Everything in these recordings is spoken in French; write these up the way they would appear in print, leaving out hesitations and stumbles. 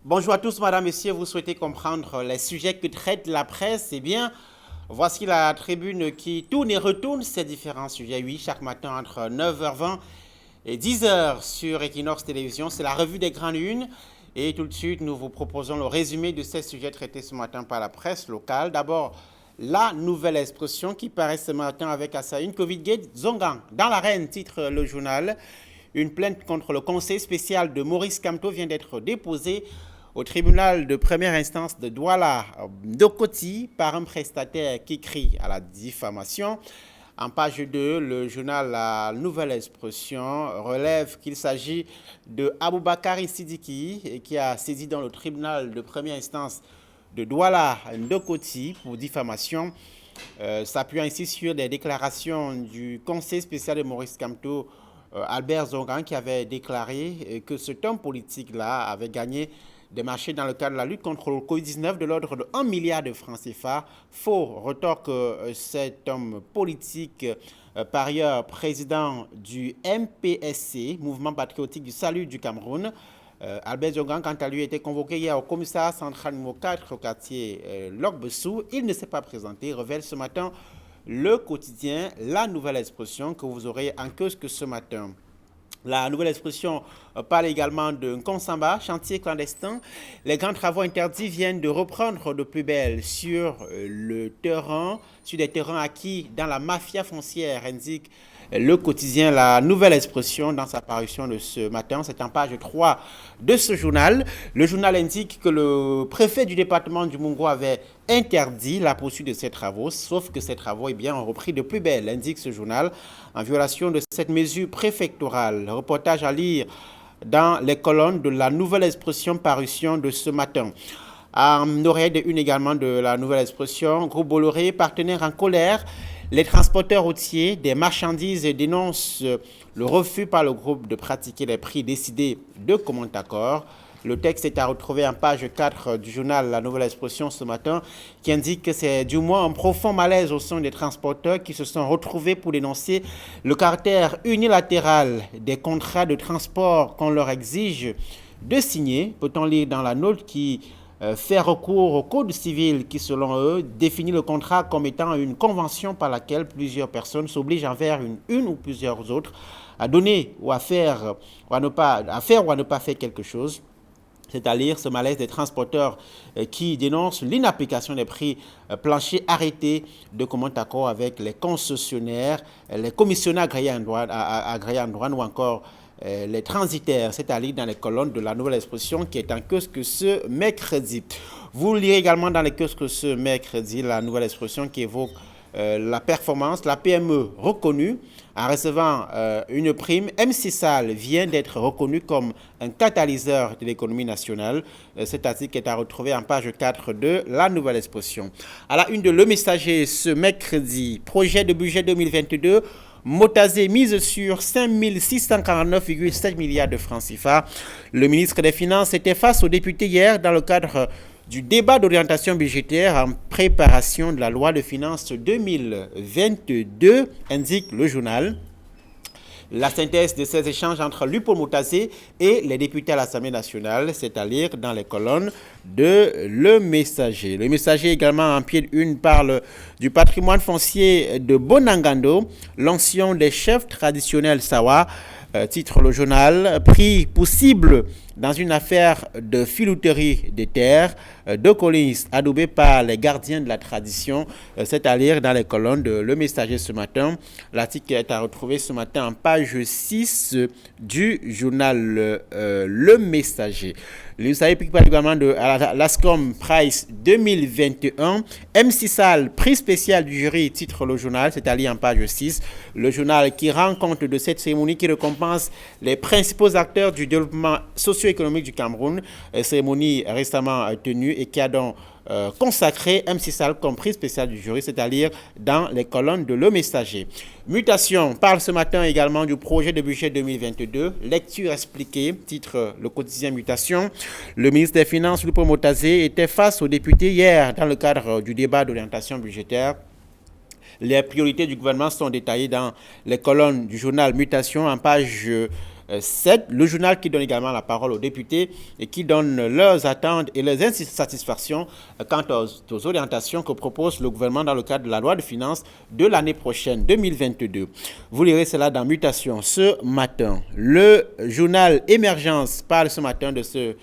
Bonjour à tous, madame, messieurs. Vous souhaitez comprendre les sujets que traite la presse? Eh bien, voici la tribune qui tourne et retourne ces différents sujets. Oui, chaque matin entre 9h20 et 10h sur Equinox Télévision. C'est la revue des grandes unes. Et tout de suite, nous vous proposons le résumé de ces sujets traités ce matin par la presse locale. D'abord, la nouvelle expression qui paraît ce matin avec à sa une, Covid-Gate Zongan. Dans l'arène, titre le journal. Une plainte contre le conseil spécial de Maurice Kamto vient d'être déposée au tribunal de première instance de Douala Ndokoti par un prestataire qui crie à la diffamation. En page 2, le journal La Nouvelle Expression relève qu'il s'agit de Aboubakari Sidiki qui a saisi dans le tribunal de première instance de Douala Ndokoti pour diffamation, s'appuyant ainsi sur des déclarations du conseil spécial de Maurice Kamto, Albert Zongan, qui avait déclaré que cet homme politique-là avait gagné des marchés dans le cadre de la lutte contre le Covid-19 de l'ordre de 1 milliard de francs CFA. Faux retorque cet homme politique, par ailleurs président du MPSC, Mouvement patriotique du salut du Cameroun. Albert Zongan, quant à lui, était convoqué hier au commissariat central numéro 4 au quartier Lok-Bessou. Il ne s'est pas présenté, révèle ce matin le quotidien La Nouvelle Expression que vous aurez en kiosque ce matin. La Nouvelle Expression parle également d'un Konsamba, chantier clandestin. Les grands travaux interdits viennent de reprendre de plus belle sur des terrains acquis dans la mafia foncière, indique le quotidien La Nouvelle Expression dans sa parution de ce matin. C'est en page 3 de ce journal. Le journal indique que le préfet du département du Mungo avait interdit la poursuite de ces travaux, sauf que ces travaux ont repris de plus belle, indique ce journal, en violation de cette mesure préfectorale. Reportage à lire dans les colonnes de La Nouvelle Expression, parution de ce matin. En oreille de une également de La Nouvelle Expression, groupe Bolloré, partenaire en colère. Les transporteurs routiers des marchandises dénoncent le refus par le groupe de pratiquer les prix décidés de commun accord. Le texte est à retrouver en page 4 du journal La Nouvelle Expression ce matin, qui indique que c'est du moins un profond malaise au sein des transporteurs qui se sont retrouvés pour dénoncer le caractère unilatéral des contrats de transport qu'on leur exige de signer. Peut-on lire dans la note qui fait recours au code civil qui, selon eux, définit le contrat comme étant une convention par laquelle plusieurs personnes s'obligent envers une ou plusieurs autres à donner ou à faire ou à ne pas faire quelque chose. C'est-à-dire ce malaise des transporteurs qui dénoncent l'inapplication des prix planchers arrêtés de commun accord avec les concessionnaires, les commissionnaires agréés en douane ou encore les transitaires, c'est-à-dire dans les colonnes de La Nouvelle Expression qui est en kiosque ce mercredi. Vous lirez également dans les kiosques ce mercredi La Nouvelle Expression qui évoque la performance, la PME reconnue en recevant une prime. MC Sall vient d'être reconnu comme un catalyseur de l'économie nationale. Cet article est à retrouver en page 4 de La Nouvelle Expression. À la une de Le Messager ce mercredi, projet de budget 2022, Motazé mise sur 5 649,7 milliards de francs CFA. Le ministre des Finances était face aux députés hier dans le cadre du débat d'orientation budgétaire en préparation de la loi de finances 2022, indique le journal. La synthèse de ces échanges entre Lupo Motazé et les députés à l'Assemblée nationale, c'est à lire dans les colonnes de Le Messager. Le Messager également en pied une parle du patrimoine foncier de Bonangando, l'ancien des chefs traditionnels Sawa, titre le journal, pris pour cible dans une affaire de filouterie des terres, de Collins adoubé par les gardiens de la tradition. C'est à lire dans les colonnes de Le Messager ce matin. L'article est à retrouver ce matin en page 6 du journal Le Messager. Le Messager parle également de l'Ascom Prize 2021. MC Sall, prix spécial du jury, titre le journal, c'est à lire en page 6. Le journal qui rend compte de cette cérémonie qui récompense les principaux acteurs du développement socio-économique du Cameroun. Cérémonie récemment tenue et qui a donc consacré MC Sall comme prix spécial du jury, c'est-à-dire dans les colonnes de Le Messager. Mutation parle ce matin également du projet de budget 2022. Lecture expliquée, titre le quotidien Mutation. Le ministre des Finances, Lupo Motazé, était face aux députés hier dans le cadre du débat d'orientation budgétaire. Les priorités du gouvernement sont détaillées dans les colonnes du journal Mutation en page 7. Le journal qui donne également la parole aux députés et qui donne leurs attentes et leurs insatisfactions quant aux orientations que propose le gouvernement dans le cadre de la loi de finances de l'année prochaine, 2022. Vous lirez cela dans Mutation ce matin. Le journal Émergence parle ce matin de ce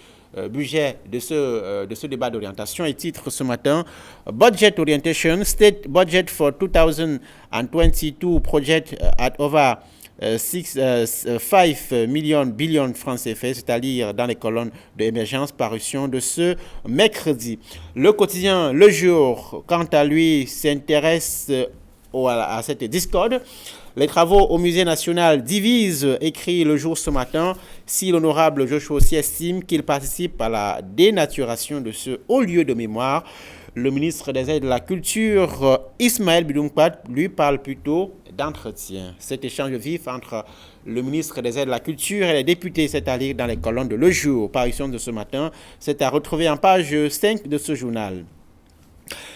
budget de ce débat d'orientation et titre ce matin Budget Orientation, State Budget for 2022 Project at over 5 millions billions francs CFA, c'est-à-dire dans les colonnes de Émergence, parution de ce mercredi. Le quotidien Le Jour, quant à lui, s'intéresse à cette discorde. Les travaux au Musée national divisent, écrit Le Jour ce matin, si l'honorable Joshua aussi estime qu'il participe à la dénaturation de ce haut lieu de mémoire. Le ministre des Aides de la Culture, Ismaël Bidoumpat, lui parle plutôt d'entretien. Cet échange vif entre le ministre des Aides de la Culture et les députés s'est à lire dans les colonnes de Le Jour. Parution de ce matin, c'est à retrouver en page 5 de ce journal.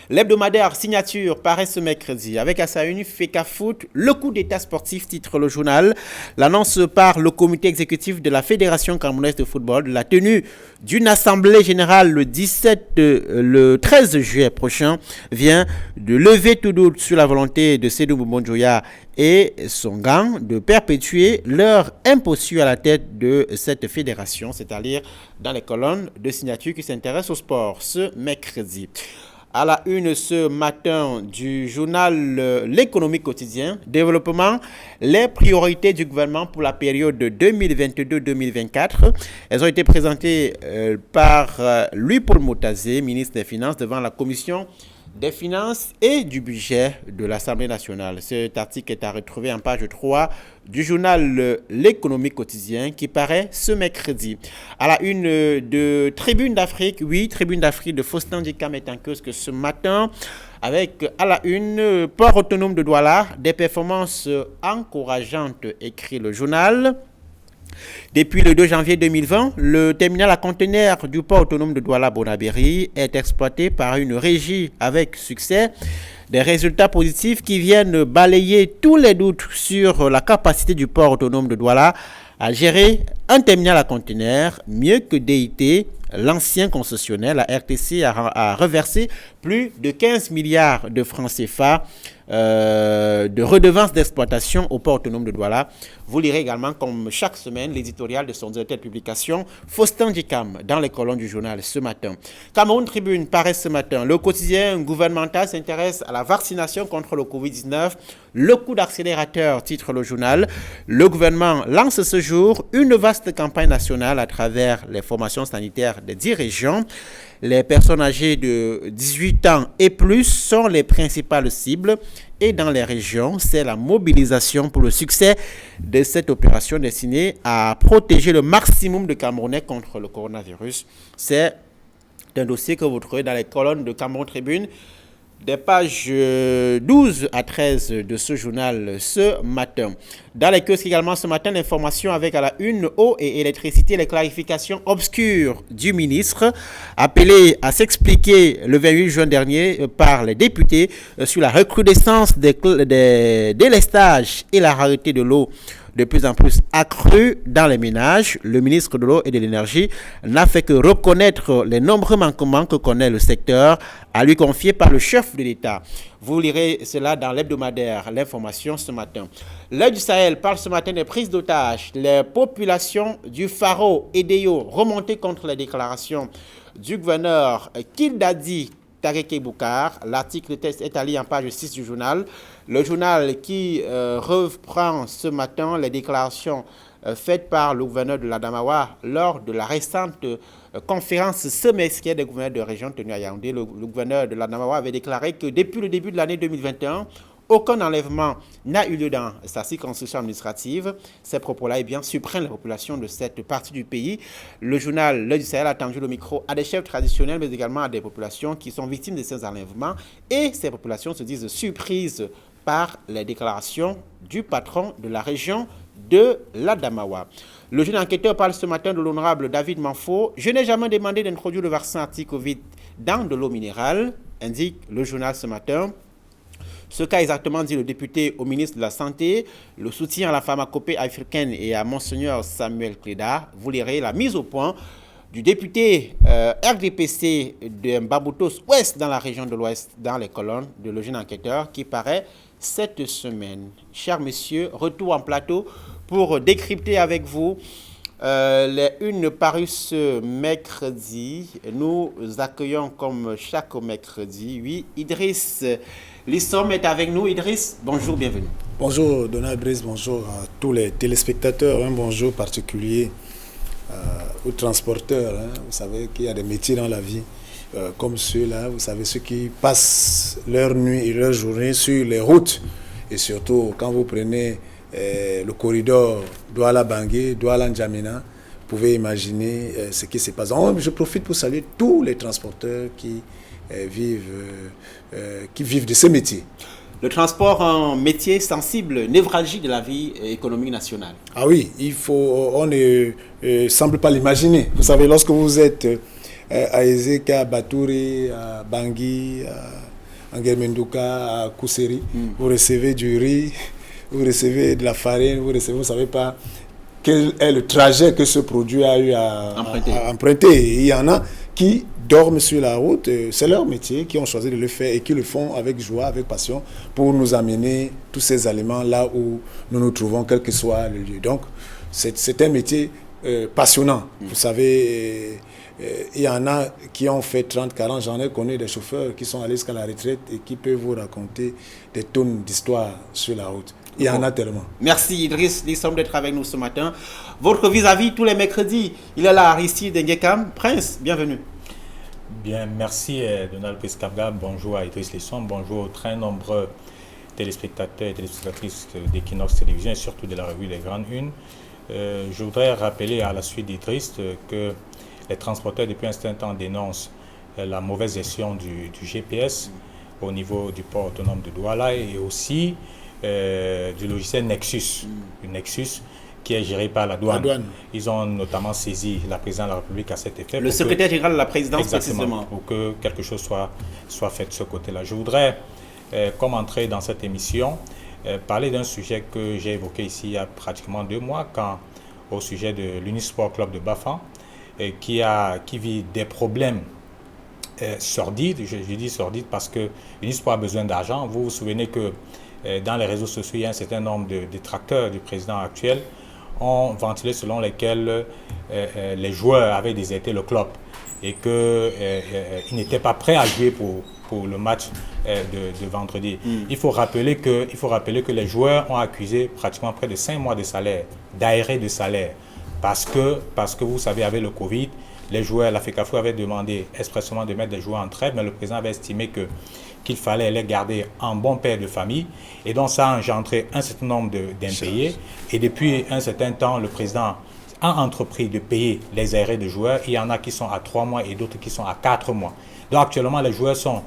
L'hebdomadaire Signature paraît ce mercredi avec à sa une FECA Foot, le coup d'état sportif, titre le journal. L'annonce par le comité exécutif de la Fédération camerounaise de football de la tenue d'une assemblée générale le 13 juillet prochain vient de lever tout doute sur la volonté de Sédou Mbonjoya et son gang de perpétuer leur imposture à la tête de cette fédération, c'est-à-dire dans les colonnes de Signature qui s'intéressent au sport ce mercredi. À la une ce matin du journal L'économie quotidien, développement, les priorités du gouvernement pour la période de 2022-2024. Elles ont été présentées par Louis-Paul Motazé, ministre des Finances, devant la commission des finances et du budget de l'Assemblée nationale. Cet article est à retrouver en page 3 du journal L'économie quotidien qui paraît ce mercredi. À la une de Tribune d'Afrique, oui, Tribune d'Afrique de Faustin Dikam est en cause que ce matin, avec à la une, port autonome de Douala, des performances encourageantes, écrit le journal. Depuis le 2 janvier 2020, le terminal à conteneurs du port autonome de Douala-Bonabéry est exploité par une régie avec succès. Des résultats positifs qui viennent balayer tous les doutes sur la capacité du port autonome de Douala à gérer un terminal à conteneurs mieux que DIT. L'ancien concessionnaire, la RTC, a reversé plus de 15 milliards de francs CFA de redevances d'exploitation au port autonome de Douala. Vous lirez également, comme chaque semaine, l'éditorial de son directeur de publication, Faustin Dikam, dans les colonnes du journal ce matin. Cameroun Tribune paraît ce matin. Le quotidien gouvernemental s'intéresse à la vaccination contre le Covid-19. Le coup d'accélérateur, titre le journal. Le gouvernement lance ce jour une vaste campagne nationale à travers les formations sanitaires des 10 régions. Les personnes âgées de 18 ans et plus sont les principales cibles. Et dans les régions, c'est la mobilisation pour le succès de cette opération destinée à protéger le maximum de Camerounais contre le coronavirus. C'est un dossier que vous trouvez dans les colonnes de Cameroun Tribune, des pages 12 à 13 de ce journal ce matin. Dans les kiosques également ce matin, l'information avec à la une eau et électricité, les clarifications obscures du ministre, appelé à s'expliquer le 28 juin dernier par les députés sur la recrudescence des délestages et la rareté de l'eau de plus en plus accrue dans les ménages. Le ministre de l'eau et de l'énergie n'a fait que reconnaître les nombreux manquements que connaît le secteur, à lui confier par le chef de l'État. Vous lirez cela dans l'hebdomadaire, l'information ce matin. L'Œil du Sahel parle ce matin des prises d'otages. Les populations du Faro et d'Eyo remontées contre les déclarations du gouverneur Kildadi Tareke Boukar. L'article de texte est à lire en page 6 du journal. Le journal qui reprend ce matin les déclarations faites par le gouverneur de l'Adamawa lors de la récente conférence semestrielle des gouverneurs de région tenue à Yaoundé. Le gouverneur de l'Adamawa avait déclaré que depuis le début de l'année 2021, aucun enlèvement n'a eu lieu dans sa circonscription administrative. Ces propos-là, surprennent la population de cette partie du pays. Le journal L'Œil du Sahel a tendu le micro à des chefs traditionnels, mais également à des populations qui sont victimes de ces enlèvements. Et ces populations se disent surprises par les déclarations du patron de la région de l'Adamawa. Le jeune enquêteur parle ce matin de l'honorable David Manfo. Je n'ai jamais demandé d'introduire le vaccin anti-Covid dans de l'eau minérale, indique le journal ce matin. Ce qu'a exactement dit le député au ministre de la Santé, le soutien à la pharmacopée africaine et à Monseigneur Samuel Cléda. Vous lirez la mise au point du député RDPC de Mbaboutos Ouest dans la région de l'Ouest, dans les colonnes de Le Jeune Enquêteur, qui paraît cette semaine. Chers messieurs, retour en plateau pour décrypter avec vous les unes parues ce mercredi. Nous accueillons comme chaque mercredi, oui, Idriss Lissom est avec nous. Idriss, bonjour, bienvenue. Bonjour Donald Brice, bonjour à tous les téléspectateurs, un bonjour particulier aux transporteurs. Vous savez qu'il y a des métiers dans la vie comme ceux-là, vous savez, ceux qui passent leur nuit et leur journée sur les routes. Et surtout, quand vous prenez le corridor Douala-Bangui, Douala-N'Djamena, vous pouvez imaginer ce qui se passe. Donc, je profite pour saluer tous les transporteurs qui vivent de ce métier. Le transport, un métier sensible, névralgique de la vie économique nationale. Ah oui, on ne semble pas l'imaginer. Vous savez, lorsque vous êtes à Ezeka, à Batouri, à Bangui, à Ngermendouka, à Kousseri, vous recevez du riz, vous recevez de la farine, vous ne savez pas quel est le trajet que ce produit a eu à emprunter. Et il y en a qui dorment sur la route, c'est leur métier, qui ont choisi de le faire et qui le font avec joie, avec passion, pour nous amener tous ces aliments là où nous nous trouvons, quel que soit le lieu. Donc, c'est un métier passionnant. Vous savez, il y en a qui ont fait 30, 40, j'en ai connu des chauffeurs qui sont allés jusqu'à la retraite et qui peuvent vous raconter des tonnes d'histoires sur la route. Il y en a tellement. Merci Idriss Lissom d'être avec nous ce matin. Votre vis-à-vis tous les mercredis, il est là, Aristide Ngekam. Prince, bienvenue. Bien, merci Donald Brice-Kabga. Bonjour à Idriss Lissom. Bonjour aux très nombreux téléspectateurs et téléspectatrices d'Equinox Télévision et surtout de la revue Les Grandes Unes. Je voudrais rappeler à la suite d'Idriss que les transporteurs depuis un certain temps dénoncent la mauvaise gestion du GPS au niveau du port autonome de Douala et aussi du logiciel Nexus, le Nexus qui est géré par la douane. Ils ont notamment saisi la présidence de la République à cet effet. Le secrétaire général de la présidence, précisément. Pour que quelque chose soit fait de ce côté-là. Je voudrais, comme entrer dans cette émission, parler d'un sujet que j'ai évoqué ici il y a pratiquement 2 mois, au sujet de l'Unisport Club de Bafan, qui vit des problèmes sordides. Je dis sordides parce que l'Unisport a besoin d'argent. Vous vous souvenez que dans les réseaux sociaux, il y a un certain nombre de détracteurs du président actuel ont ventilé selon lesquels les joueurs avaient déserté le club et qu'ils n'étaient pas prêts à jouer pour le match de vendredi. Il faut rappeler que les joueurs ont accusé pratiquement près de 5 mois de salaire, d'arrêt de salaire, parce que vous savez, avec le Covid, les joueurs, la FECAFO avait demandé expressément de mettre des joueurs en trêve, mais le président avait estimé qu'il fallait les garder en bon père de famille. Et donc ça a engendré un certain nombre d'impayés. Et depuis un certain temps, le président a entrepris de payer les arrêts de joueurs. Il y en a qui sont à 3 mois et d'autres qui sont à 4 mois. Donc actuellement, les joueurs sont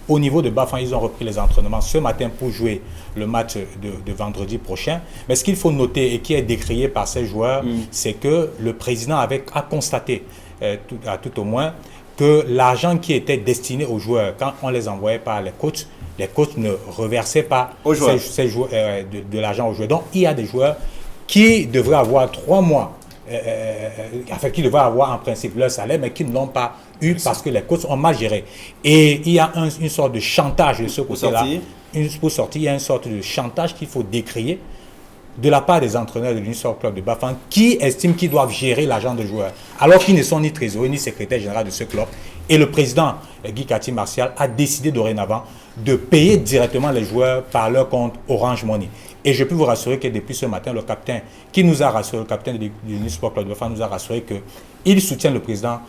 au niveau de Bafan. Ils ont repris les entraînements ce matin pour jouer le match de vendredi prochain. Mais ce qu'il faut noter et qui est décrié par ces joueurs, c'est que le président a constaté, à tout au moins, que l'argent qui était destiné aux joueurs, quand on les envoyait par les coachs ne reversaient pas de l'argent aux joueurs. Donc, il y a des joueurs qui devraient avoir 3 mois, qui devraient avoir en principe leur salaire, mais qui ne l'ont pas eu parce que les coachs ont mal géré. Et il y a une sorte de chantage de ce côté-là. Pour sortir, il y a une sorte de chantage qu'il faut décrier de la part des entraîneurs de l'Unisport Club de Bafan qui estiment qu'ils doivent gérer l'argent des joueurs, alors qu'ils ne sont ni trésorier ni secrétaire général de ce club. Et le président Guy Kati Martial a décidé dorénavant de payer directement les joueurs par leur compte Orange Money. Et je peux vous rassurer que depuis ce matin, le capitaine de l'Unisport Club de Bafan nous a rassuré qu'il soutient le président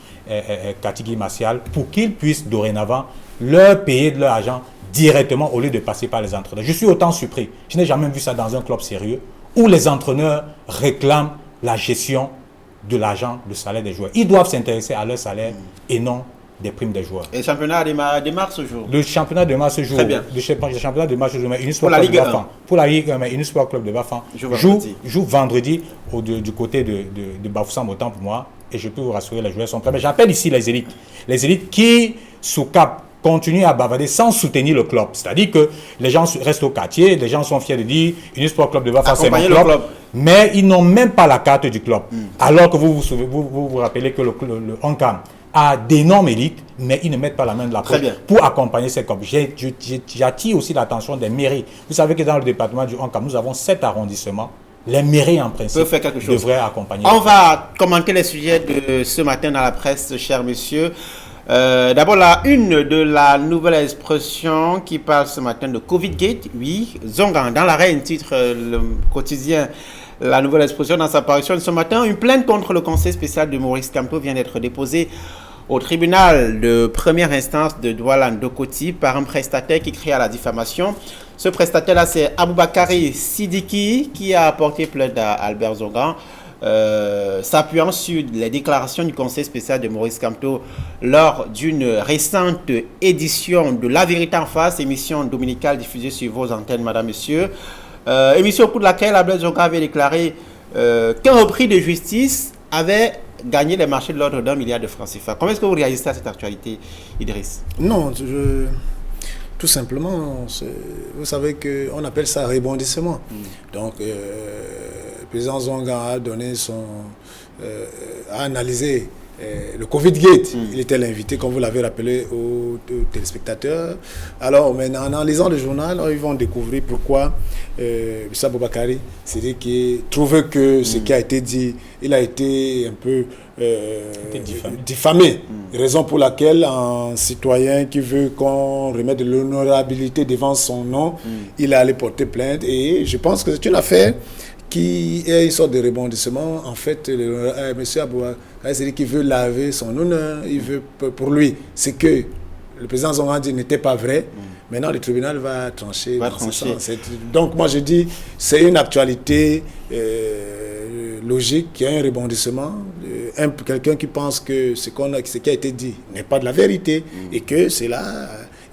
Kati Guy Martial pour qu'il puisse dorénavant leur payer de leur argent directement au lieu de passer par les entraîneurs. Je suis autant surpris. Je n'ai jamais vu ça dans un club sérieux où les entraîneurs réclament la gestion de l'argent, le salaire des joueurs. Ils doivent s'intéresser à leur salaire et non des primes des joueurs. Et le championnat démarre ce jour. Le championnat démarre ce jour. Très bien. Le championnat démarre ce jour. Mais pour la Ligue 1. Pour la Ligue 1, mais Unisport Club de Bafan joue vendredi du côté de Bafoussam, autant pour moi. Et je peux vous rassurer, les joueurs sont prêts. Mais j'appelle ici les élites. Les élites qui, sous cap continuer à bavarder sans soutenir le club. C'est-à-dire que les gens restent au quartier, les gens sont fiers de dire Unisport Club de Bafang, c'est mon club, mais ils n'ont même pas la carte du club. Alors que vous vous rappelez que le ONCAM a d'énormes élites, mais ils ne mettent pas la main de la poche pour accompagner ces clubs. J'attire aussi l'attention des mairies. Vous savez que dans le département du ONCAM, nous avons 7 arrondissements. Les mairies, en principe, devraient accompagner. On va commenter les sujets de ce matin dans la presse, chers messieurs. D'abord, la une de la Nouvelle Expression qui parle ce matin de Covid-Gate. Oui, Zongan, dans l'arrêt, titre le quotidien La Nouvelle Expression dans sa parution de ce matin. Une plainte contre le conseil spécial de Maurice Kamto vient d'être déposée au tribunal de première instance de Douala-Ndokoti par un prestataire qui crie à la diffamation. Ce prestataire-là, c'est Aboubakari Sidiki qui a porté plainte à Albert Zongan. S'appuyant sur les déclarations du conseil spécial de Maurice Kamto lors d'une récente édition de La Vérité en face, émission dominicale diffusée sur vos antennes, madame, monsieur. Émission au cours de laquelle Albert Zongan avait déclaré qu'un repris de justice avait gagné les marchés de l'ordre d'1 milliard de francs CFA. Comment est-ce que vous réagissez à cette actualité, Idriss? Non, tout simplement, vous savez qu'on appelle ça rebondissement. Donc, le président Zongan a donné a analysé le Covid-Gate. Il était l'invité, comme vous l'avez rappelé, aux téléspectateurs. Alors, maintenant, en analysant le journal, ils vont découvrir pourquoi M. Aboubakari, c'est-à-dire qu'il trouvait que ce qui a été dit, il a été un peu diffamé. Raison pour laquelle un citoyen qui veut qu'on remette de l'honorabilité devant son nom, il est allé porter plainte. Et je pense que c'est une affaire qui est une sorte de rebondissement. En fait, M. Aboubakari, c'est-à-dire qu'il veut laver son honneur, il veut, pour lui, c'est que le président Zongan dit n'était pas vrai. Maintenant, le tribunal va trancher. Donc, moi, je dis, c'est une actualité logique, qui a un rebondissement. Quelqu'un qui pense que ce qui a été dit n'est pas de la vérité et que c'est là,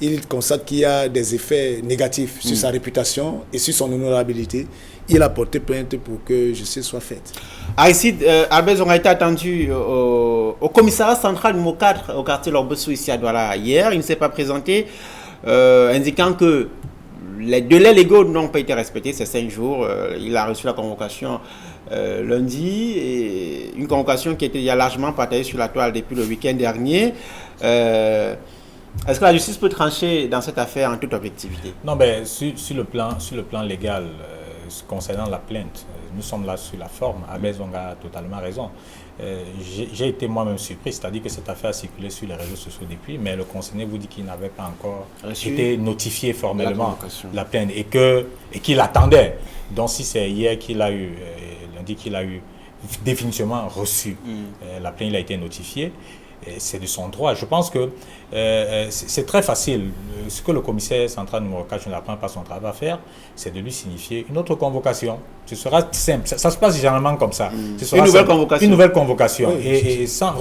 il constate qu'il y a des effets négatifs sur sa réputation et sur son honorabilité. Il a porté plainte pour que justice soit faite. Ici, Albert Zongan a été attendu au commissariat central numéro 4 au quartier Lorbossou ici à Douala hier. Il ne s'est pas présenté, indiquant que les délais légaux n'ont pas été respectés, c'est 5 jours. Il a reçu la convocation lundi, et une convocation qui était largement partagée sur la toile depuis le week-end dernier. Est-ce que la justice peut trancher dans cette affaire en toute objectivité? Non, mais sur le plan légal, concernant la plainte, nous sommes là sur la forme. Albert Zongan a totalement raison. J'ai été moi-même surpris, c'est-à-dire que cette affaire a circulé sur les réseaux sociaux depuis, mais le concerné vous dit qu'il n'avait pas encore été notifié formellement la plainte et qu'il attendait. Donc si c'est hier qu'il a eu, lundi qu'il a eu définitivement reçu la plainte, il a été notifié. C'est de son droit. Je pense que c'est très facile. Ce que le commissaire central numéro 4, je n'apprends pas son travail à faire, c'est de lui signifier une autre convocation. Ce sera simple. Ça se passe généralement comme ça. Ce sera une nouvelle convocation. Oui, et sans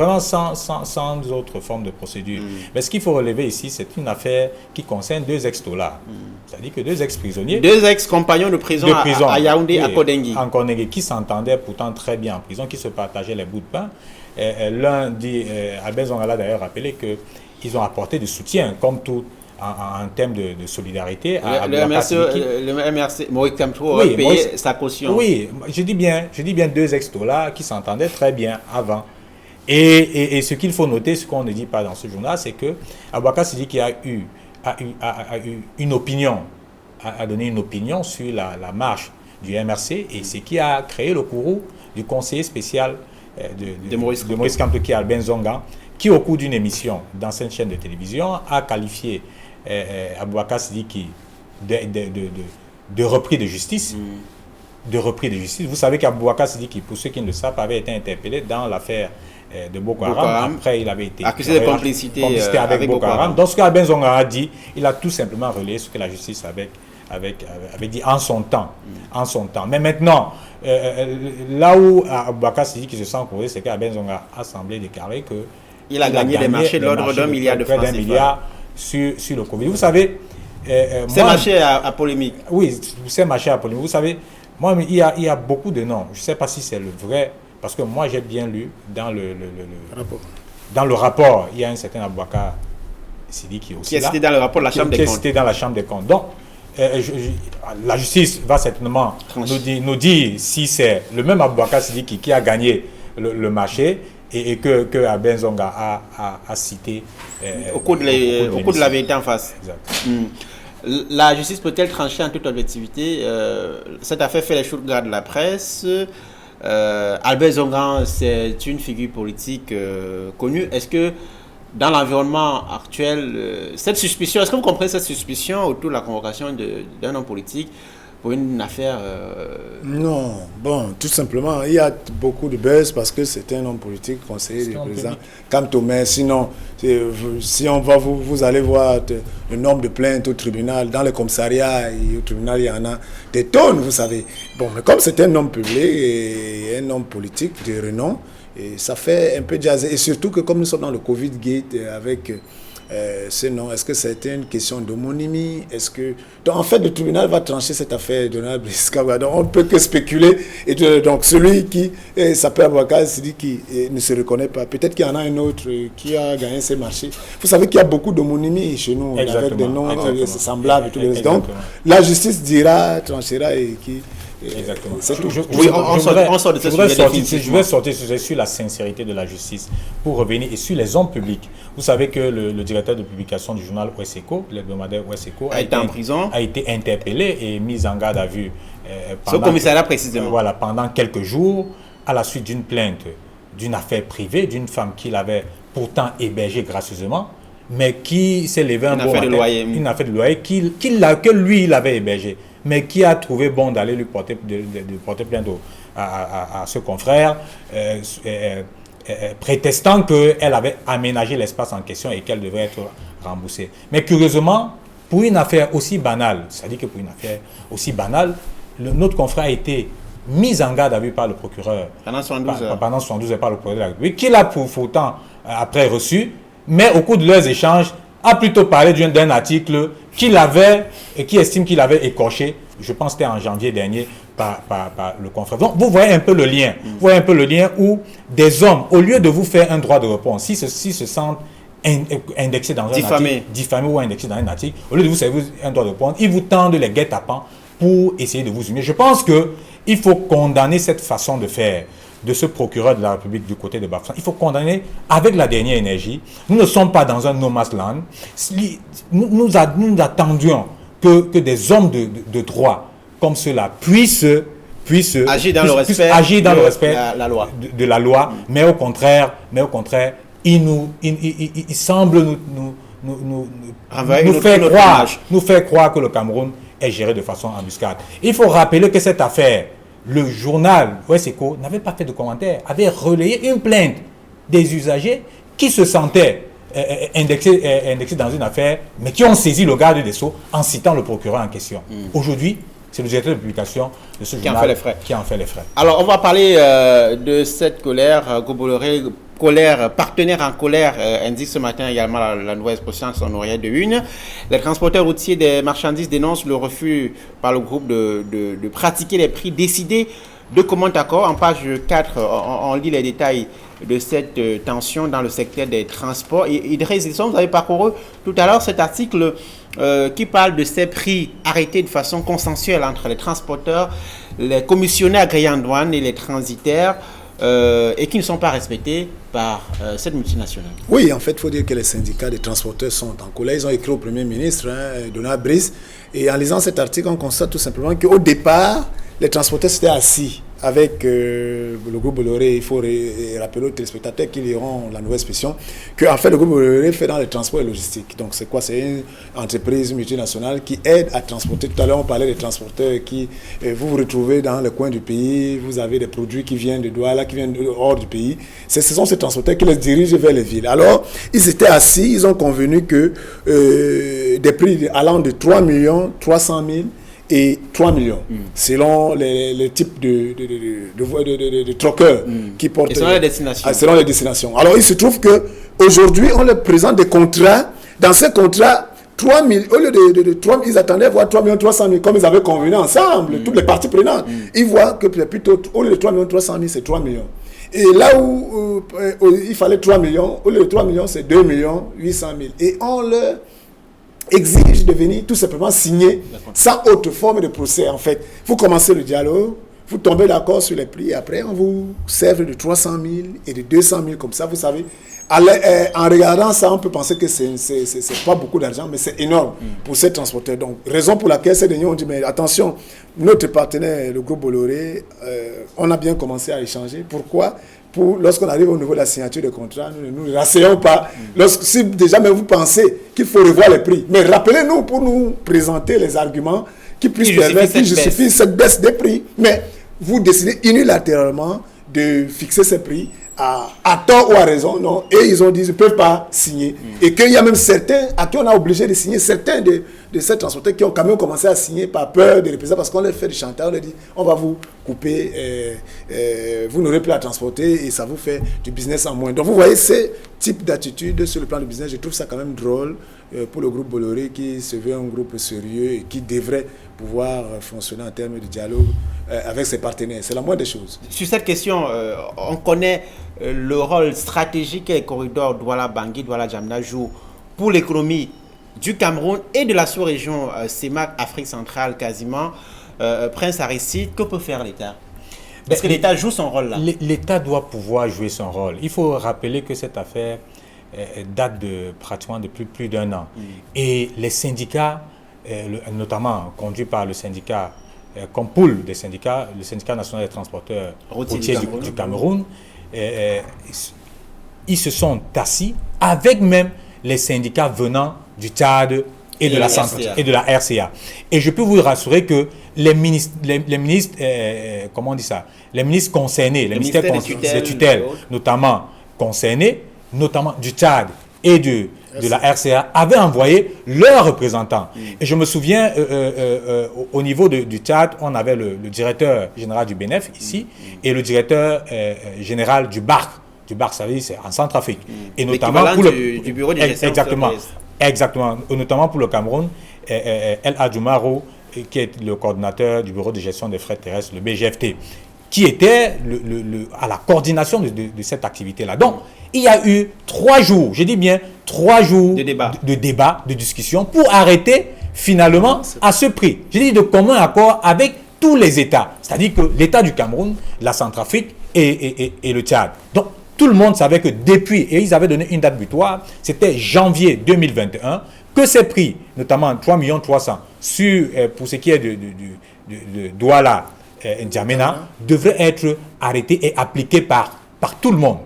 autre forme de procédure. Mais ce qu'il faut relever ici, c'est une affaire qui concerne 2 ex-dollars. C'est-à-dire que 2 ex-prisonniers. 2 ex-compagnons de prison à Yaoundé, à Kodengui. En Kodengui, qui s'entendaient pourtant très bien en prison, qui se partageaient les bouts de pain. L'un dit, Albert Zongan a d'ailleurs rappelé qu'ils ont apporté du soutien, comme tout, en termes de solidarité. Le MRC, Maurice Kamto aurait payé sa caution. Oui, je dis bien 2 ex-dollars qui s'entendaient très bien avant. Et ce qu'il faut noter, ce qu'on ne dit pas dans ce journal, c'est que Aboubakar Sidiki a eu une opinion, a donné une opinion sur la marche du MRC, et ce qui a créé le courroux du conseiller spécial de Maurice Kamto, qui est Albert Zongan, qui au cours d'une émission dans cette chaîne de télévision a qualifié Aboubakar Sidiki de repris de justice. De repris de justice. Vous savez qu'Aboubakar Sidiki, pour ceux qui ne le savent, avait été interpellé dans l'affaire de Boko Haram. Après, il avait été accusé de complicité avec Boko Haram. Donc, ce qu'Albert Zongan a dit, il a tout simplement relayé ce que la justice avait dit en son temps. Mais maintenant, là où Aboubakar Sidiki se sent couru, c'est qu'Albert Zongan a semblé déclarer que il a gagné des marchés de l'ordre d'1 milliard de francs CFA sur le Covid. Vous savez, c'est marché à polémique. Oui, c'est marché à polémique. Vous savez, moi, il y a beaucoup de noms. Je ne sais pas si c'est le vrai, parce que moi, j'ai bien lu dans le rapport, il y a un certain Aboubakar Sidiki aussi Qui est cité dans le rapport de la Chambre des comptes. Cité dans la Chambre des comptes. Donc, la justice va certainement nous dire si c'est le même Aboubacar Sidiki qui a gagné le marché et que Aben Zonga a cité au cours de la vérité en face. Exact. La justice peut-elle trancher en toute objectivité? Cette affaire fait les choux de garde de la presse. Albert Zonga, c'est une figure politique connue. Est-ce que dans l'environnement actuel, cette suspicion, est-ce que vous comprenez cette suspicion autour de la convocation d'un homme politique pour une affaire Non, bon, tout simplement, il y a beaucoup de buzz parce que c'est un homme politique, conseiller du président Kamto. Mais sinon, si on va, vous allez voir le nombre de plaintes au tribunal, dans le commissariat et au tribunal, il y en a des tonnes, vous savez. Bon, mais comme c'est un homme public et un homme politique de renom, et ça fait un peu jazz. Et surtout que comme nous sommes dans le Covid Gate avec ce nom, est-ce que c'était une question d'homonymie? Est-ce que... Donc en fait, le tribunal va trancher cette affaire de Donald Briskawa. Donc on ne peut que spéculer. Et donc celui qui s'appelle Aboubacar Sidiki qui ne se reconnaît pas. Peut-être qu'il y en a un autre qui a gagné ces marchés. Vous savez qu'il y a beaucoup d'homonymie chez nous, avec des noms semblables et tout le reste. Donc la justice dira, tranchera et qui... Exactement. Je vais sortir sur la sincérité de la justice pour revenir et sur les hommes publics. Vous savez que le directeur de publication du journal Ouesseko, l'hebdomadaire Ouesseko, a été en prison, a été interpellé et mis en garde à vue. Au commissariat précisément. Voilà, pendant quelques jours, à la suite d'une plainte, d'une affaire privée, d'une femme qu'il avait pourtant hébergée gracieusement, mais qui s'est levé une affaire de loyer que lui il avait hébergée, mais qui a trouvé bon d'aller lui porter plainte à ce confrère, prétextant qu'elle avait aménagé l'espace en question et qu'elle devait être remboursée. Mais curieusement, pour une affaire aussi banale, c'est-à-dire que pour une affaire aussi banale, notre confrère a été mis en garde à vue par le procureur pendant 72 heures par le procureur de la République, qu'il a pourtant après reçu, mais au cours de leurs échanges, a plutôt parlé d'un article qu'il avait et qui estime qu'il avait écorché, je pense que c'était en janvier dernier, par le confrère. Donc, vous voyez un peu le lien. Vous voyez un peu le lien où des hommes, au lieu de vous faire un droit de réponse, s'ils se sentent indexés dans un article, diffamés ou indexés dans un article, au lieu de vous servir un droit de réponse, ils vous tendent les guet-apens pour essayer de vous humilier. Je pense qu'il faut condamner cette façon de faire de ce procureur de la République du côté de Bafoussam. Il faut condamner avec la dernière énergie. Nous ne sommes pas dans un no man's land. Nous attendions que des hommes de droit comme ceux-là puissent agir dans le respect de la loi, mais au contraire, il semble nous faire croire que le Cameroun est géré de façon embuscade. Il faut rappeler que cette affaire, le journal Ouesseko n'avait pas fait de commentaire, avait relayé une plainte des usagers qui se sentaient indexés dans une affaire, mais qui ont saisi le garde des Sceaux en citant le procureur en question. Aujourd'hui, c'est le directeur de publication de ce journal qui en fait les frais. Alors, on va parler de cette colère. Goboloré, partenaire en colère, indique ce matin également la Nouvelle Expression, son oreillette de une. Les transporteurs routiers des marchandises dénoncent le refus par le groupe de pratiquer les prix décidés de commun accord. En page 4, on lit les détails de cette tension dans le secteur des transports. Et vous avez parcouru tout à l'heure cet article qui parle de ces prix arrêtés de façon consensuelle entre les transporteurs, les commissionnaires agréés en douane et les transitaires, et qui ne sont pas respectés par cette multinationale. Oui, en fait, il faut dire que les syndicats des transporteurs sont en colère. Ils ont écrit au Premier ministre, Donald Brice, et en lisant cet article, on constate tout simplement qu'au départ, les transporteurs s'étaient assis avec le groupe Bolloré. Il faut rappeler aux téléspectateurs qui liront la Nouvelle Expression qu'en fait, le groupe Bolloré fait dans les transports et logistiques. Donc, c'est quoi? C'est une entreprise multinationale qui aide à transporter. Tout à l'heure, on parlait des transporteurs qui, vous retrouvez dans le coin du pays, vous avez des produits qui viennent de Douala, qui viennent hors du pays. Ce sont ces transporteurs qui les dirigent vers les villes. Alors, ils étaient assis, ils ont convenu que des prix allant de 3 300 000 et 3 millions, selon les types de troqueurs qui portent. Et selon les destinations. Selon les destinations. Alors, il se trouve qu'aujourd'hui, on leur présente des contrats. Dans ces contrats, 3 000, au lieu de 3 000, ils attendaient voir 3 300 000, comme ils avaient convenu ensemble, toutes les parties prenantes. Ils voient que plutôt, au lieu de 3 300 000, c'est 3 millions. Et là où il fallait 3 millions, au lieu de 3 millions, c'est 2 800 000. Et on leur exige de venir tout simplement signer sans autre forme de procès, en fait. Vous commencez le dialogue, vous tombez d'accord sur les prix, et après on vous sert de 300 000 et de 200 000, comme ça, vous savez. En regardant ça, on peut penser que c'est pas beaucoup d'argent, mais c'est énorme pour ces transporteurs. Donc, raison pour laquelle ces derniers ont dit, mais attention, notre partenaire, le groupe Bolloré, on a bien commencé à échanger. Pourquoi? Lorsqu'on arrive au niveau de la signature de contrat, nous ne nous rasseyons pas. Si déjà même vous pensez qu'il faut revoir les prix, mais rappelez-nous pour nous présenter les arguments qui puissent permettre, qui justifient cette baisse des prix. Mais vous décidez unilatéralement de fixer ces prix à tort ou à raison, non. Et ils ont dit qu'ils ne peuvent pas signer. Et qu'il y a même certains à qui on a obligé de signer, certains de ces transporteurs qui ont quand même commencé à signer par peur de représenter, parce qu'on leur fait du chantage, on leur dit on va vous couper, vous n'aurez plus à transporter et ça vous fait du business en moins. Donc vous voyez ce type d'attitude sur le plan du business, je trouve ça quand même drôle pour le groupe Bolloré qui se veut un groupe sérieux et qui devrait pouvoir fonctionner en termes de dialogue avec ses partenaires. C'est la moindre des choses. Sur cette question, on connaît le rôle stratégique que les corridors Douala-Bangui, Douala-Djamena jouent pour l'économie du Cameroun et de la sous-région CEMAC, Afrique centrale quasiment. Prince Aristide, que peut faire l'État? Parce que l'État joue son rôle là. L'État doit pouvoir jouer son rôle. Il faut rappeler que cette affaire date de pratiquement depuis plus d'un an. Et les syndicats, notamment conduits par le syndicat, comme pool des syndicats, le syndicat national des transporteurs routiers du Cameroun, ils se sont assis avec même les syndicats venant du Tchad et de la RCA. Et je peux vous rassurer que les ministres comment on dit ça, les ministres concernés, les ministères des tutelles, notamment concernés, notamment du Tchad et de la RCA, avaient envoyé leurs représentants. Et je me souviens, au niveau du Tchad, on avait le directeur général du BNF ici et le directeur général du BARC. Du BARC, ça veut dire c'est en Centrafrique. Et notamment pour du bureau de gestion. Exactement. Notamment pour le Cameroun, El Adjoumaro, qui est le coordinateur du bureau de gestion des frais terrestres, le BGFT, qui était à la coordination de cette activité-là. Donc, il y a eu 3 jours, je dis bien 3 jours de débat, de discussion pour arrêter finalement à ce prix. Je dis de commun accord avec tous les États, c'est-à-dire que l'État du Cameroun, la Centrafrique et le Tchad. Donc, tout le monde savait que depuis, et ils avaient donné une date butoir, c'était janvier 2021, que ces prix, notamment 3 300 000 pour ce qui est de Douala, N'Djamena, devraient être arrêtés et appliqués par tout le monde.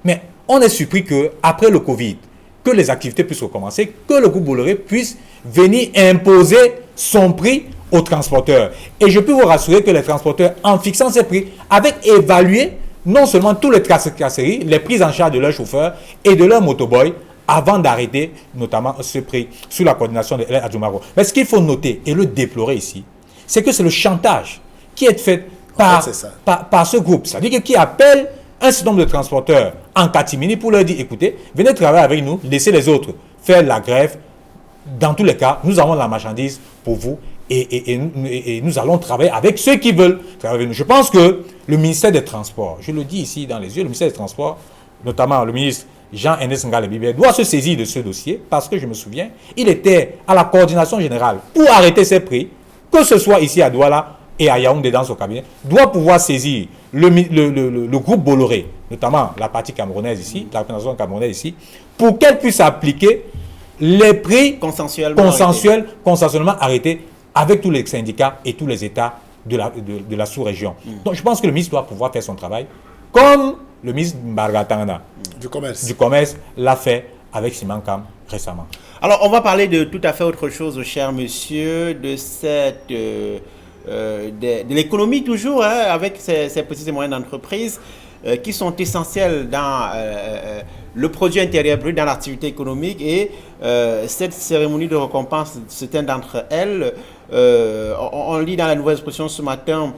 Mais on est surpris qu'après le Covid, que les activités puissent recommencer, que le groupe Bolloré puisse venir imposer son prix aux transporteurs. Et je peux vous rassurer que les transporteurs, en fixant ces prix, avaient évalué non seulement tous les tracasseries, les prises en charge de leurs chauffeurs et de leurs motoboys, avant d'arrêter notamment ce prix sous la coordination de El Adjoumaro. Mais ce qu'il faut noter et le déplorer ici, c'est que c'est le chantage qui est fait par ce groupe. C'est-à-dire qui appelle un certain nombre de transporteurs en catimini pour leur dire, écoutez, venez travailler avec nous, laissez les autres faire la grève. Dans tous les cas, nous avons la marchandise pour vous et nous allons travailler avec ceux qui veulent travailler avec nous. Je pense que le ministère des Transports, je le dis ici dans les yeux, le ministère des Transports, notamment le ministre Jean-Ernest Ngale-Bibé, doit se saisir de ce dossier parce que je me souviens, il était à la coordination générale pour arrêter ces prix, que ce soit ici à Douala et à Yaoundé dans son cabinet, doit pouvoir saisir le groupe Bolloré, notamment la partie camerounaise ici, la représentation camerounaise ici, pour qu'elle puisse appliquer les prix consensuellement arrêtés avec tous les syndicats et tous les États de la sous-région. Donc je pense que le ministre doit pouvoir faire son travail comme le ministre Mbargatangana du commerce l'a fait avec Simancam récemment. Alors on va parler de tout à fait autre chose, cher monsieur, de l'économie toujours, hein, avec ces petites et moyennes entreprises qui sont essentielles dans le produit intérieur brut, dans l'activité économique, et cette cérémonie de récompense de certaines d'entre elles, on lit dans la Nouvelle Expression ce matin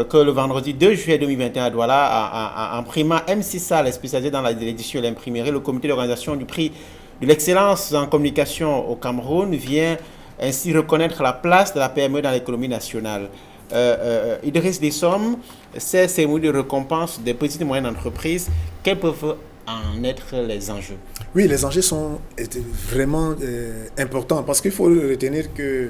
que le vendredi 2 juillet 2021 à Douala, en imprimant M6 Salle, spécialisé dans l'édition et l'imprimerie, le comité d'organisation du prix de l'excellence en communication au Cameroun vient ainsi reconnaître la place de la PME dans l'économie nationale. Idriss Dessom, ces cérémonies de récompense des petites et moyennes entreprises, quels peuvent en être les enjeux? Oui, les enjeux sont vraiment importants parce qu'il faut retenir que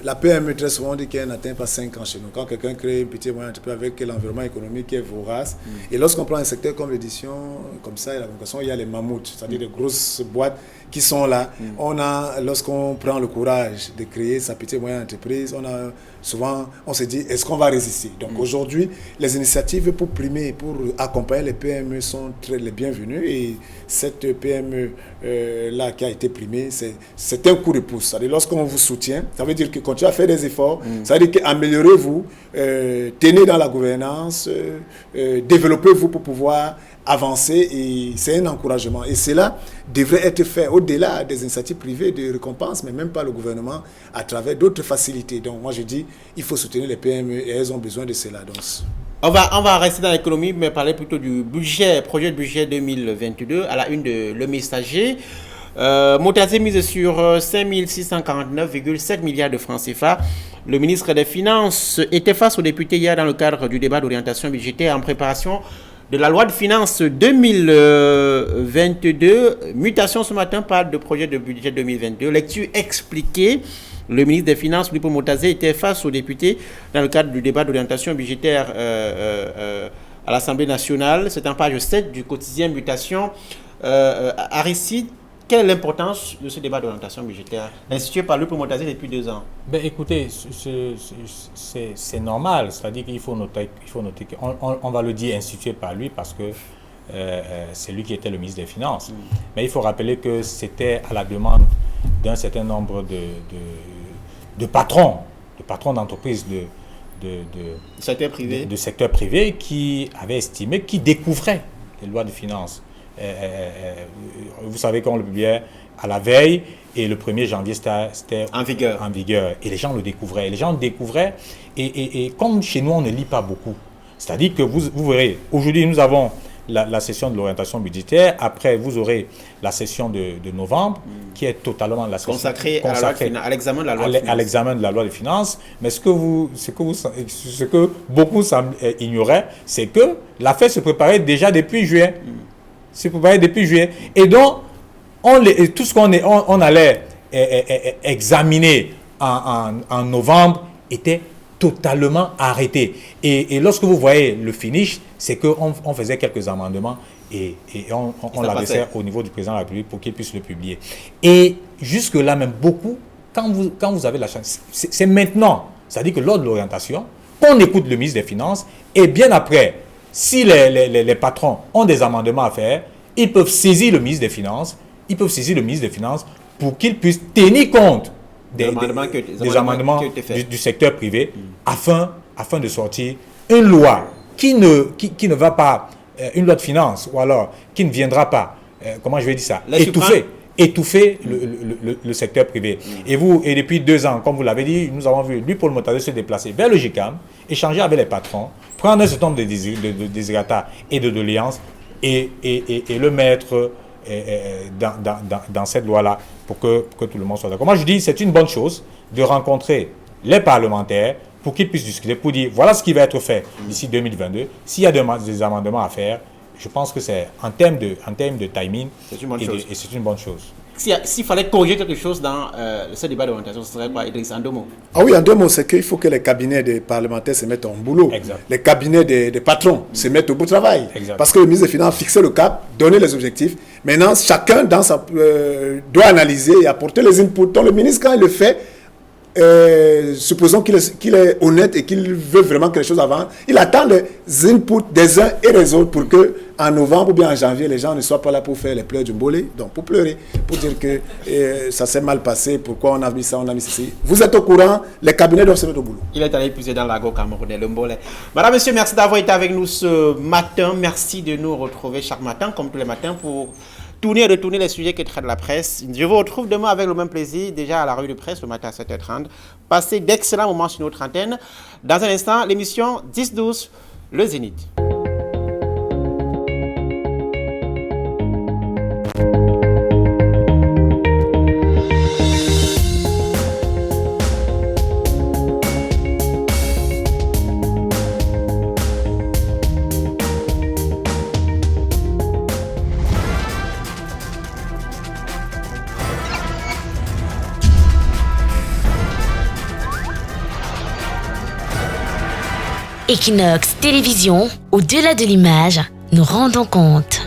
la PME, très souvent, on dit qu'elle n'atteint pas 5 ans chez nous. Quand quelqu'un crée une petite moyenne entreprise avec l'environnement économique qui est vorace, et lorsqu'on prend un secteur comme l'édition, comme ça, et la communication, il y a les mammouths, c'est-à-dire des grosses boîtes qui sont là. Lorsqu'on prend le courage de créer sa petite moyenne entreprise, souvent, on se dit, est-ce qu'on va résister? Donc aujourd'hui, les initiatives pour primer, pour accompagner les PME sont les bienvenues, et cette PME-là qui a été primée, c'est un coup de pouce. C'est-à-dire, lorsqu'on vous soutient, ça veut dire que continuez à faire des efforts, ça veut dire qu'améliorez-vous, tenez dans la gouvernance, développez-vous pour pouvoir avancer, et c'est un encouragement. Et cela devrait être fait au-delà des initiatives privées de récompense, mais même par le gouvernement à travers d'autres facilités. Donc moi je dis, il faut soutenir les PME et elles ont besoin de cela. Donc, on va rester dans l'économie, mais parler plutôt du projet de budget 2022 à la une de Le Messager. Moutazé mise sur 5 649,7 milliards de francs CFA. Le ministre des Finances était face aux députés hier dans le cadre du débat d'orientation budgétaire en préparation de la loi de finances 2022. Mutation ce matin parle de projet de budget 2022. Lecture expliquée. Le ministre des Finances, Philippe Moutazé, était face aux députés dans le cadre du débat d'orientation budgétaire à l'Assemblée nationale. C'est en page 7 du quotidien Mutation. Aristide, quelle est l'importance de ce débat d'orientation budgétaire institué par Philippe Moutazé depuis 2 ans? Écoutez, c'est normal. C'est-à-dire qu'il faut noter qu'on va le dire institué par lui parce que c'est lui qui était le ministre des Finances. Mais il faut rappeler que c'était à la demande d'un certain nombre de patrons d'entreprises de secteur privé qui avaient estimé, qui découvraient les lois de finances. Vous savez qu'on le publiait à la veille et le 1er janvier c'était en vigueur et les gens le découvraient. Et comme chez nous on ne lit pas beaucoup, c'est-à-dire que vous verrez, aujourd'hui nous avons la session de l'orientation budgétaire, après vous aurez la session de novembre qui est totalement la session consacrée à l'examen de la loi de finances. À l'examen de la loi de finances. Mais ce que beaucoup semblent ignorer, c'est que l'affaire se préparait déjà depuis juillet. Et donc, tout ce qu'on allait examiner en novembre était totalement arrêté. Et lorsque vous voyez le finish, c'est qu'on faisait quelques amendements et on l'adressait au niveau du président de la République pour qu'il puisse le publier. Et jusque-là, même beaucoup, quand vous avez la chance, c'est maintenant, c'est-à-dire que lors de l'orientation, qu'on écoute le ministre des Finances, et bien après, si les patrons ont des amendements à faire, ils peuvent saisir le ministre des Finances, pour qu'il puisse tenir compte des amendements du secteur privé afin de sortir une loi qui ne va pas, une loi de finances, ou alors qui ne viendra pas, comment je vais dire ça, étouffer le secteur privé. Et depuis 2 ans, comme vous l'avez dit, nous avons vu Louis-Paul Moutazé se déplacer vers le GICAM, échanger avec les patrons, prendre un certain nombre de désirata et de doléances et le mettre dans cette loi-là pour que tout le monde soit d'accord. Moi, je dis c'est une bonne chose de rencontrer les parlementaires pour qu'ils puissent discuter, pour dire voilà ce qui va être fait d'ici 2022. S'il y a des amendements à faire, je pense que c'est en termes de timing, c'est une bonne chose. S'il fallait corriger quelque chose dans ce débat d'orientation, ce serait quoi, Idriss, en 2 mots? Ah oui, en 2 mots, c'est qu'il faut que les cabinets des parlementaires se mettent en boulot. Exact. Les cabinets des patrons se mettent au bout de travail. Exact. Parce que le ministre des Finances a fixé le cap, donné les objectifs. Maintenant, chacun doit analyser et apporter les inputs. Donc le ministre, quand il le fait, supposons qu'il est honnête et qu'il veut vraiment que les choses avancent, il attend les inputs des uns et des autres pour que en novembre ou bien en janvier, les gens ne soient pas là pour faire les pleurs du mbolé, donc pour pleurer, pour dire que ça s'est mal passé, pourquoi on a mis ça, on a mis ceci. Vous êtes au courant, les cabinets doivent se mettre au boulot. Il est allé puiser dans l'ago camerounais, le mbolé. Madame, monsieur, merci d'avoir été avec nous ce matin. Merci de nous retrouver chaque matin, comme tous les matins, pour tourner et retourner les sujets que traite la presse. Je vous retrouve demain avec le même plaisir, déjà à la revue de presse, le matin à 7h30. Passez d'excellents moments sur notre antenne. Dans un instant, l'émission 10-12, le Zénith. Equinox Télévision, au-delà de l'image, nous rendons compte.